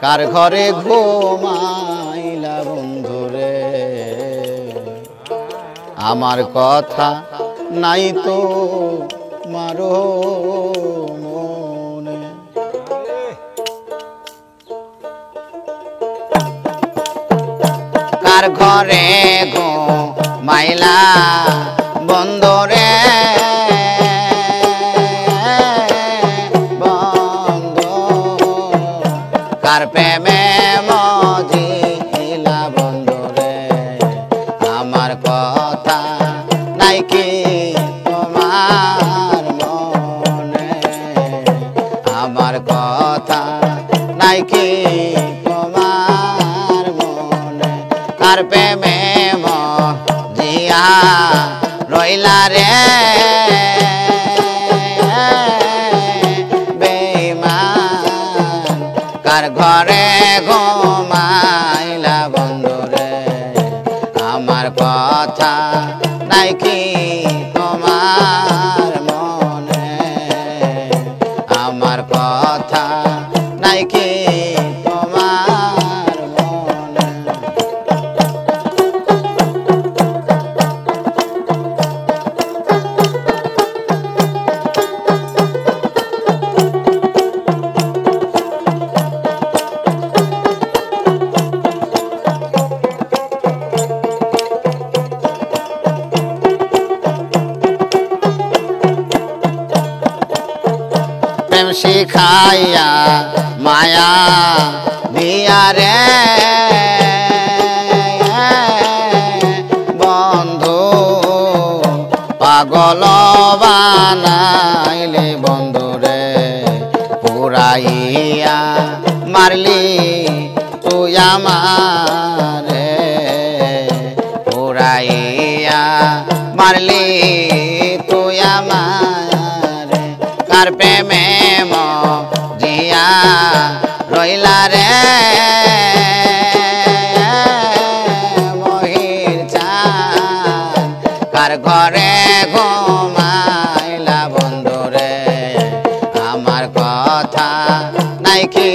কার ঘরে ঘুমাইলা বন্ধুরে আমার কথা নাই তো মারো মনে কার ঘরে ঘুমাইলা বন্ধুরে কার প্রেমে মজিলা বন্ধুরে আমার কথা নাই কি তোমার মনে আমার কথা নাই কি তোমার মনে কার প্রেমে মজিয়া রইলা রে কার ঘরে ঘুমাইলা বন্ধুরে আমার কথা নাই কি তোমার মনে আমার কথা নাই কি তোমার মনে প্রেম শিখাইয়া মায়া দিয়া রে বন্ধু পাগল বানাইলে বন্ধুরে পুরাইয়া মারলি তুই আমারে পুরাইয়া মারলি তুই আমারে কার প্রেমে মজিয়া রইলা রে মহির চাঁদ কার ঘরে ঘুমাইলা বন্ধুরে আমার কথা নাই কি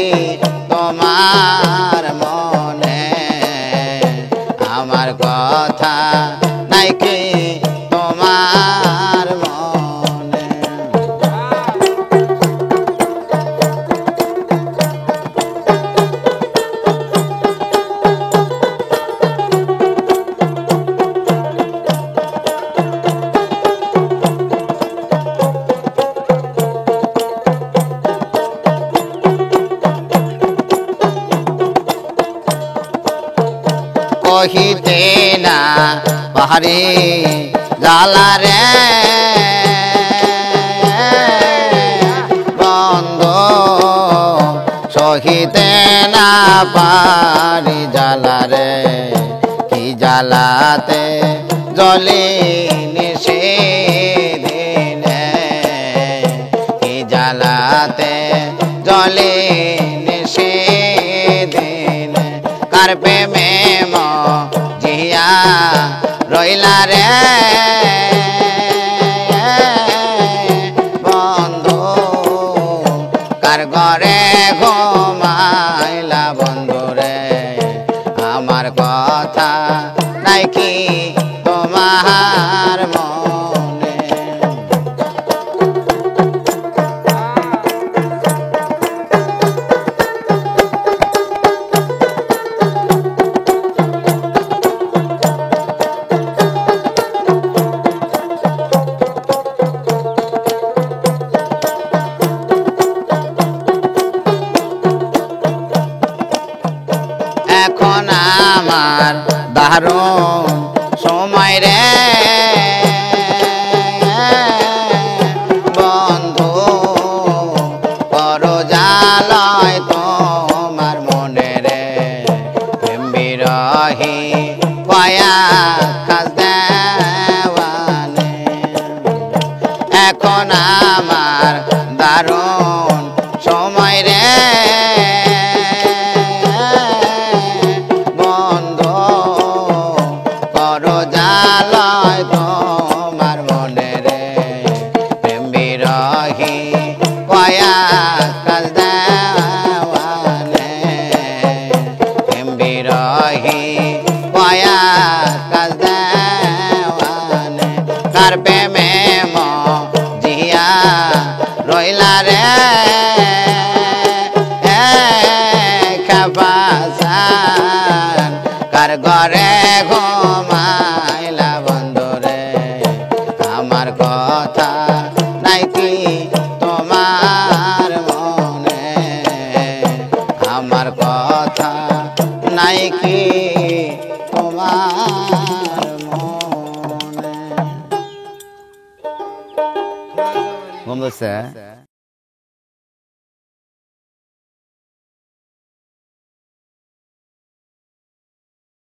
তোমার মনে আমার কথা নাই কি তোমার মনে কহিতে না পাহাড়ি জালা রে বন্ধ সহিতে না পারি জালা রে কি জালাতে জলে নিশে দিনে কি জালাতে জলে নিশে দিনে কার প্রেমে মজিয়া রইলা রে বন্ধু কার ঘরে ঘুমাইলা বন্ধুরে আমার কথা নাই কি তোমার মনে এখন আমার দারুণ সময় রে বন্ধু করো জালয় তোমার মনে রে বিরহি পায়া খাস দেওয়ানে এখন আমার দারুণ সময় রে বিরহি কয়া কাজ দেওয়ানে ঘুমাইলা রে খাবাসান কার ঘরে ঘুমাইলা বন্ধু রে আমার কথা নাই কি তোমার মনে আমার কথা নাই কি তোমার মনে ঘুম ধরছে